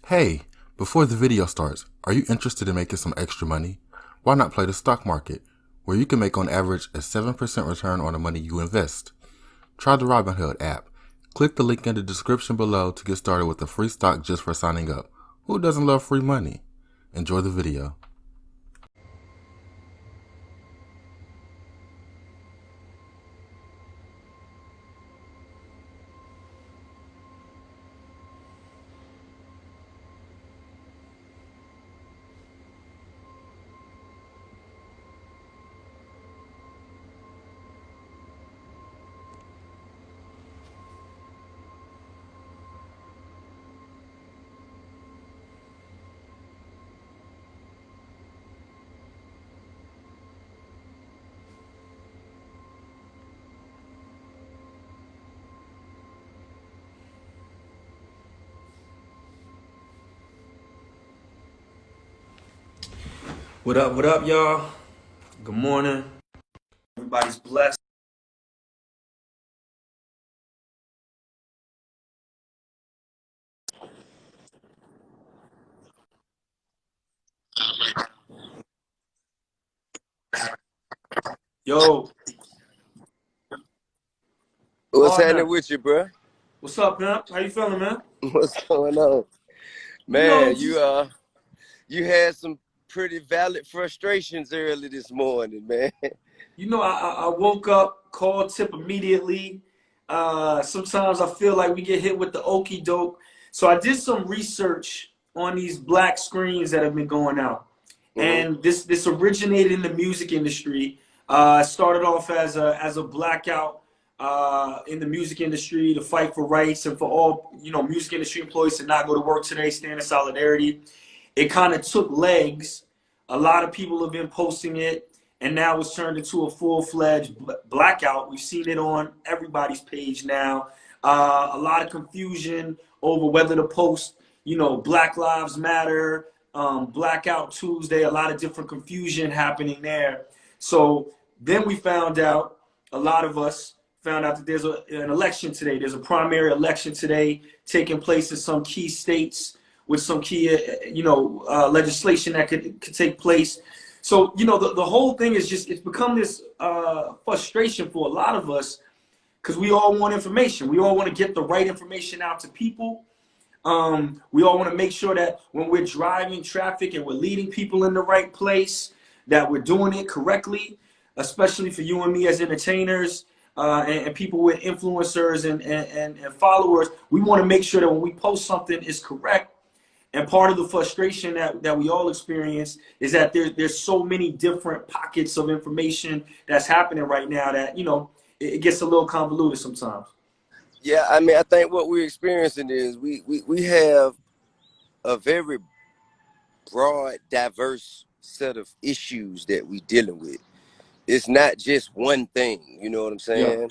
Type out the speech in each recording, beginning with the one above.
Hey, before the video starts, are you interested in making some extra money? Why not play the stock market, where you can make on average a 7% return on the money you invest? Try the Robinhood app. Click the link in the description below to get started with a free stock just for signing up. Who doesn't love free money? Enjoy the video. What up, y'all? Good morning. Everybody's blessed. Yo, What's happening partner, with you, bro? what's up, man? How you feeling, man? What's going on? You know, Man, just you had some pretty valid frustrations early this morning, man. I woke up, called Tip immediately. Sometimes I feel like we get hit with the okey doke. So I did some research on these black screens that have been going out, hmm and this originated in the music industry. Started off as a blackout in the music industry to fight for rights and for all music industry employees to not go to work today, stand in solidarity. It kind of took legs. A lot of people have been posting it, and now it's turned into a full-fledged blackout. We've seen it on everybody's page now. A lot of confusion over whether to post, Black Lives Matter, Blackout Tuesday, a lot of different confusion happening there. So then we found out, a lot of us found out that there's an election today. There's a primary election today taking place in some key states with some key, legislation that could take place. So, the whole thing is just, it's become this frustration for a lot of us because we all want information. We all want to get the right information out to people. We all want to make sure that when we're driving traffic and we're leading people in the right place, that we're doing it correctly, especially for you and me as entertainers and people with influencers and followers. We want to make sure that when we post something is correct. And part of the frustration that we all experience is that there's so many different pockets of information that's happening right now that, it gets a little convoluted sometimes. Yeah, I mean, I think what we're experiencing is we have a very broad, diverse set of issues that we're dealing with. It's not just one thing, you know what I'm Yeah.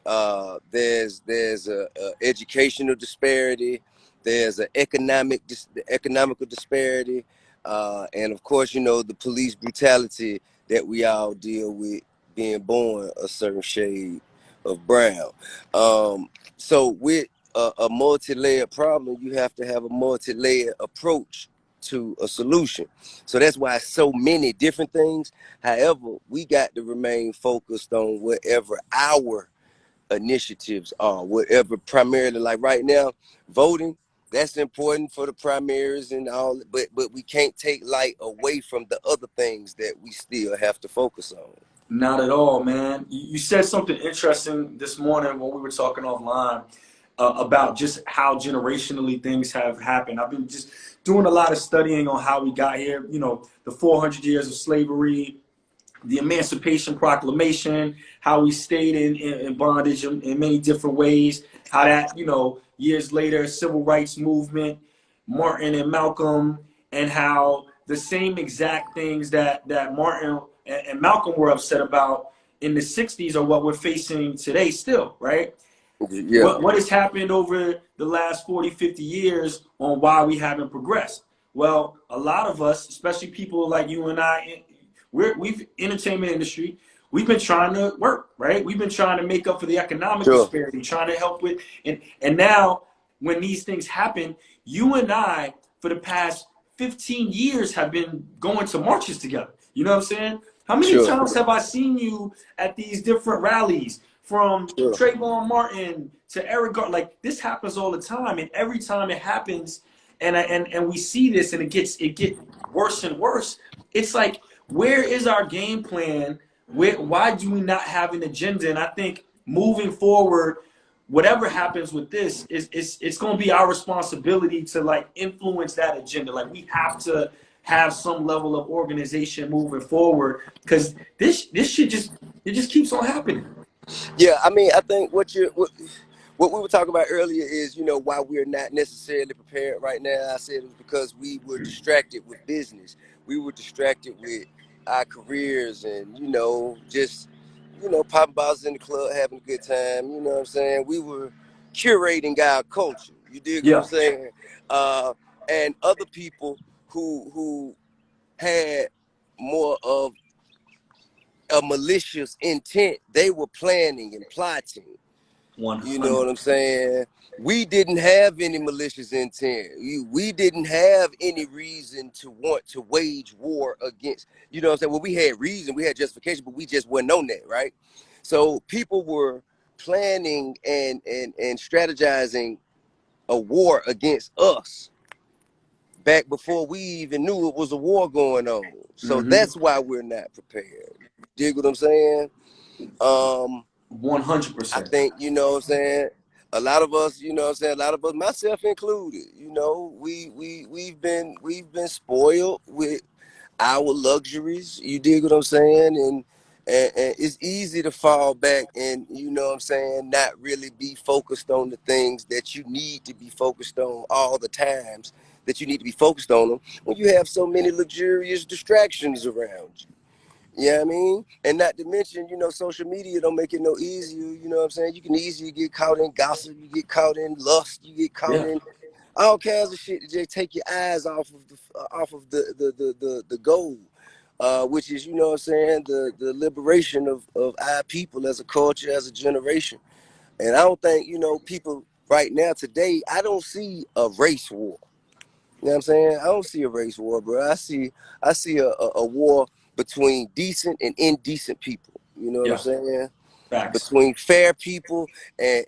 saying? There's a educational disparity, there's an economical disparity, and of course, the police brutality that we all deal with, being born a certain shade of brown. So with a multi-layered problem, you have to have a multi-layered approach to a solution. So that's why so many different things. However, we got to remain focused on whatever our initiatives are, whatever primarily, like right now, voting, that's important for the primaries and all, but we can't take light away from the other things that we still have to focus on. Not at all, man. You said something interesting this morning when we were talking offline about just how generationally things have happened. I've been just doing a lot of studying on how we got here, the 400 years of slavery, the Emancipation Proclamation, how we stayed in bondage in many different ways, how that, years later, civil rights movement, Martin and Malcolm, and how the same exact things that Martin and Malcolm were upset about in the 60s are what we're facing today still, right? Yeah, What has happened over the last 40, 50 years on why we haven't progressed? Well, a lot of us, especially people like you and I, we've entertainment industry. We've been trying to work, right? We've been trying to make up for the economic sure. disparity, trying to help with, and now when these things happen, you and I, for the past 15 years have been going to marches together. You know what I'm saying? How many Sure. times have I seen you at these different rallies, from Sure. Trayvon Martin to Eric Gar? Like, this happens all the time, and every time it happens, and we see this, and it get worse and worse. It's like, where is our game plan? Why do we not have an agenda? And I think moving forward, whatever happens with this is it's going to be our responsibility to like influence that agenda. Like, we have to have some level of organization moving forward, because this shit just keeps on happening. Yeah, I mean, I think what we were talking about earlier is, why we're not necessarily prepared right now. I said it was because we were distracted with business. We were distracted with our careers and, just, popping bottles in the club, having a good time. You know what I'm saying? We were curating our culture. You dig what I'm Yeah. saying? And other people who had more of a malicious intent, they were planning and plotting. 100. You know what I'm saying? We didn't have any malicious intent. We didn't have any reason to want to wage war against, you know what I'm saying? Well, we had reason, we had justification, but we just wasn't on that, right? So people were planning and strategizing a war against us back before we even knew it was a war going on. So that's why we're not prepared. Dig what I'm saying? 100%. I think, you know what I'm saying, a lot of us, a lot of us, myself included, we've been spoiled with our luxuries. You dig what I'm saying? And it's easy to fall back and, you know what I'm saying, not really be focused on the things that you need to be focused on all the times that you need to be focused on them when you have so many luxurious distractions around you. You know what I mean? And not to mention, social media don't make it no easier. You know what I'm saying? You can easily get caught in gossip, you get caught in lust, you get caught Yeah. in all kinds of shit to just take your eyes off of the goal, which is, you know what I'm saying, the liberation of our people as a culture, as a generation. And I don't think, people right now today, I don't see a race war. You know what I'm saying? I don't see a race war, bro. I see a war between decent and indecent people. You know what I'm Yeah. saying? Facts. Between fair people and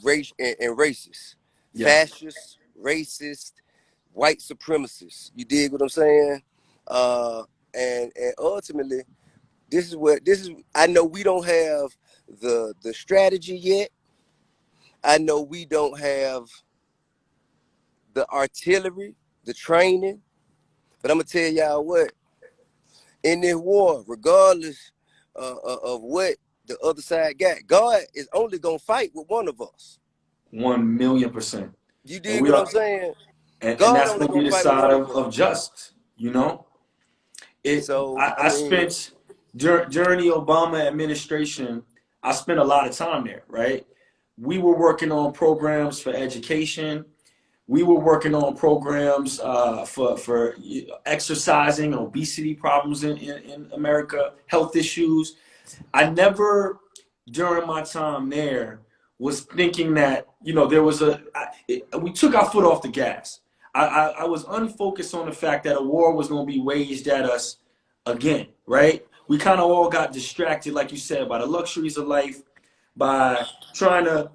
race and racists, Yeah. fascists, racist, white supremacists. You dig what I'm saying? And ultimately, this is. I know we don't have the strategy yet. I know we don't have the artillery, the training. But I'm gonna tell y'all what, in this war, regardless of what the other side got, God is only gonna fight with one of us. 1,000,000%. You And dig we what I'm are, saying? and God that's only going to be gonna the fight with side one of of us. just, you know. So I I mean, spent during the Obama administration, I spent a lot of time there, right? We were working on programs for education. We were working on programs for exercising, obesity problems in America, health issues. I never, during my time there, was thinking that, there was we took our foot off the gas. I was unfocused on the fact that a war was going to be waged at us again, right? We kind of all got distracted, like you said, by the luxuries of life, by trying to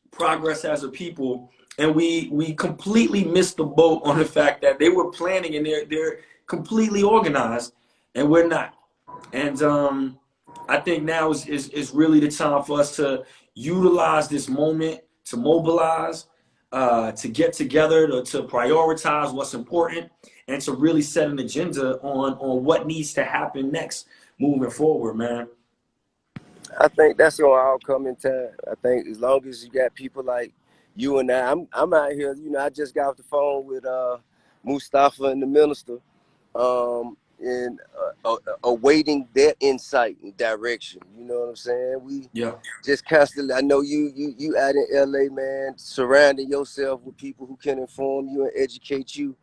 progress as a people, and we completely missed the boat on the fact that they were planning, and they're completely organized, and we're not. And I think now is really the time for us to utilize this moment to mobilize, to get together, to prioritize what's important, and to really set an agenda on what needs to happen next moving forward, man. I think that's gonna all come in time. I think as long as you got people like you and I'm out here. I just got off the phone with Mustafa and the minister, and awaiting their insight and direction. You know what I'm saying? We Yeah. just constantly. I know you out in LA, man, surrounding yourself with people who can inform you and educate you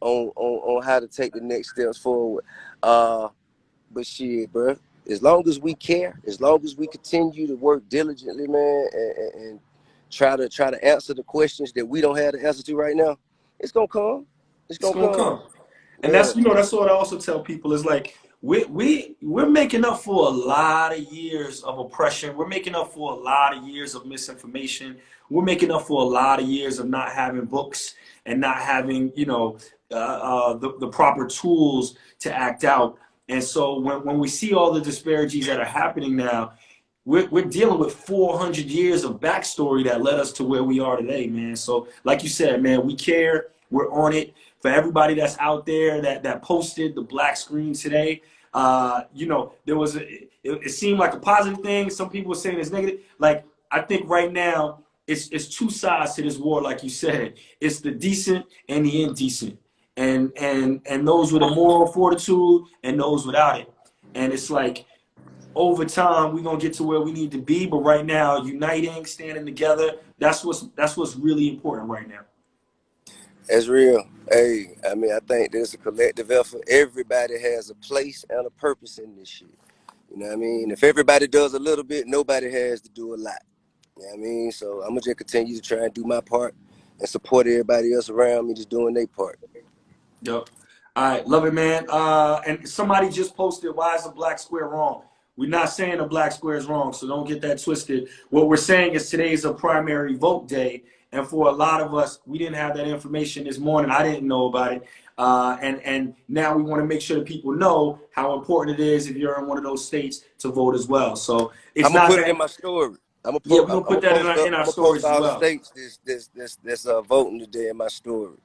on how to take the next steps forward. But shit, bro, as long as we care, as long as we continue to work diligently, man, and try to answer the questions that we don't have the answer to right now, it's gonna come. It's It's gonna gonna come. come. And Yeah. that's what I also tell people is like we're making up for a lot of years of oppression. We're making up for a lot of years of misinformation. We're making up for a lot of years of not having books and not having, the proper tools to act out. And so when we see all the disparities that are happening now, we're dealing with 400 years of backstory that led us to where we are today, man. So, like you said, man, we care. We're on it. For everybody that's out there that posted the black screen today, there was it seemed like a positive thing. Some people were saying it's negative. Like, I think right now it's two sides to this war. Like you said, it's the decent and the indecent, and those with a moral fortitude and those without it. And it's like, over time we're gonna get to where we need to be, but right now uniting, standing together, that's what's really important right now. That's real. Hey, I mean, I think there's a collective effort. Everybody has a place and a purpose in this shit. You know what I mean? If everybody does a little bit, nobody has to do a lot. You know what I mean? So I'm gonna just continue to try and do my part and support everybody else around me just doing their part. Yep. All right, love it, man. And somebody just posted, why is the black square wrong? We're not saying the black square is wrong, so don't get that twisted. What we're saying is today's a primary vote day, and for a lot of us, we didn't have that information this morning. I didn't know about it, and now we want to make sure that people know how important it is if you're in one of those states to vote as well. So it's I'm gonna not put it in that. my story. Yeah, we're gonna put that in our I'm gonna post stories as all the well. states that's voting today in my story.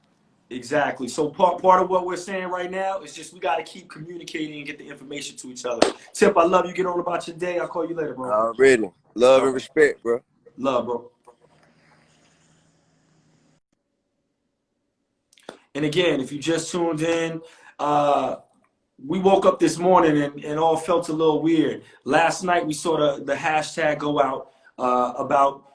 Exactly. So part of what we're saying right now is just we got to keep communicating and get the information to each other. Tip, I love you. Get on about your day. I'll call you later, bro. Already. Love All and right. respect, bro. Love, bro. And again, if you just tuned in, we woke up this morning and all felt a little weird. Last night we saw the hashtag go out about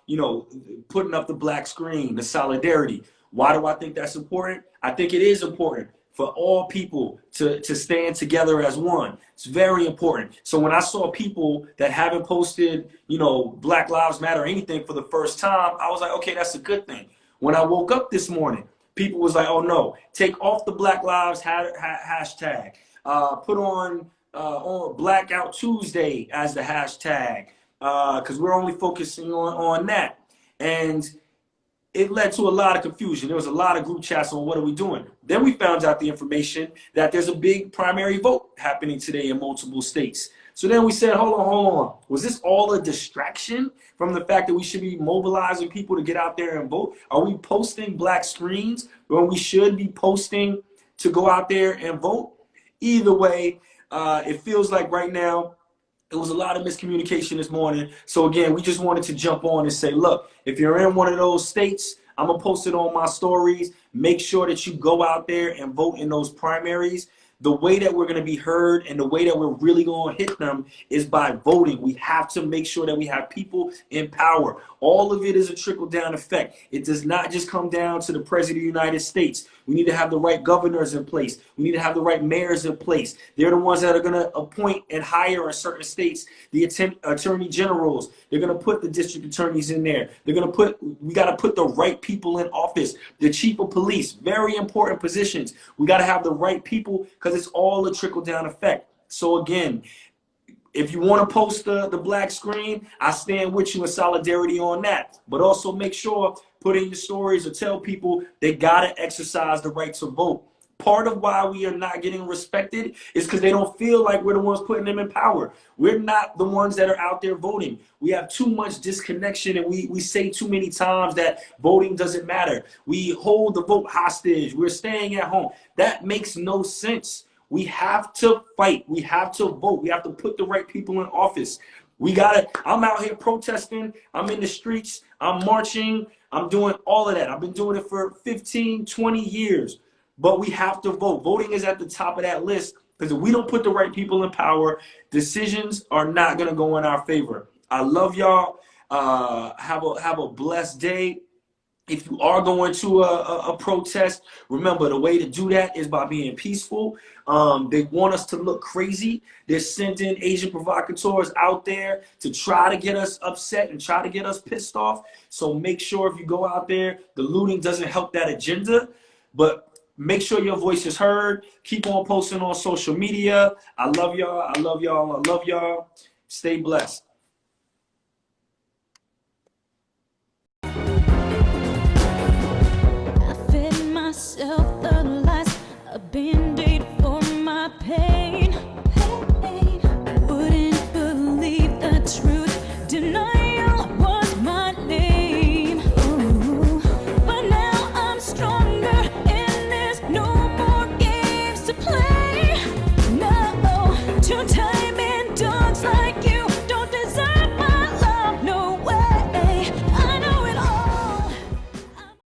putting up the black screen, the solidarity. Why do I think that's important? I think it is important for all people to stand together as one. It's very important. So when I saw people that haven't posted, Black Lives Matter or anything for the first time, I was like, okay, that's a good thing. When I woke up this morning, people was like, oh no, take off the Black Lives hashtag. Put on Blackout Tuesday as the hashtag, because we're only focusing on that. And it led to a lot of confusion. There was a lot of group chats on what are we doing. Then we found out the information that there's a big primary vote happening today in multiple states. So then we said, hold on. Was this all a distraction from the fact that we should be mobilizing people to get out there and vote? Are we posting black screens when we should be posting to go out there and vote? Either way, it feels like right now, it was a lot of miscommunication this morning. So again, we just wanted to jump on and say, look, if you're in one of those states, I'm going to post it on my stories. Make sure that you go out there and vote in those primaries. The way that we're going to be heard and the way that we're really going to hit them is by voting. We have to make sure that we have people in power. All of it is a trickle-down effect. It does not just come down to the President of the United States. We need to have the right governors in place. We need to have the right mayors in place. They're the ones that are going to appoint and hire in certain states the attorney generals. They're going to put the district attorneys in there. We got to put the right people in office. The chief of police, very important positions. We got to have the right people because it's all a trickle-down effect. So again, if you want to post the black screen, I stand with you in solidarity on that. But also make sure, put in your stories or tell people they got to exercise the right to vote. Part of why we are not getting respected is because they don't feel like we're the ones putting them in power. We're not the ones that are out there voting. We have too much disconnection, and we say too many times that voting doesn't matter. We hold the vote hostage. We're staying at home. That makes no sense. We have to fight. We have to vote. We have to put the right people in office. I'm out here protesting. I'm in the streets. I'm marching. I'm doing all of that. I've been doing it for 15, 20 years. But we have to vote. Voting is at the top of that list because if we don't put the right people in power, decisions are not going to go in our favor. I love y'all. Have a blessed day. If you are going to a protest, remember the way to do that is by being peaceful. They want us to look crazy. They're sending Asian provocateurs out there to try to get us upset and try to get us pissed off. So make sure if you go out there, the looting doesn't help that agenda. But make sure your voice is heard. Keep on posting on social media. I love y'all. I love y'all. I love y'all. Stay blessed. I fed myself the lies of being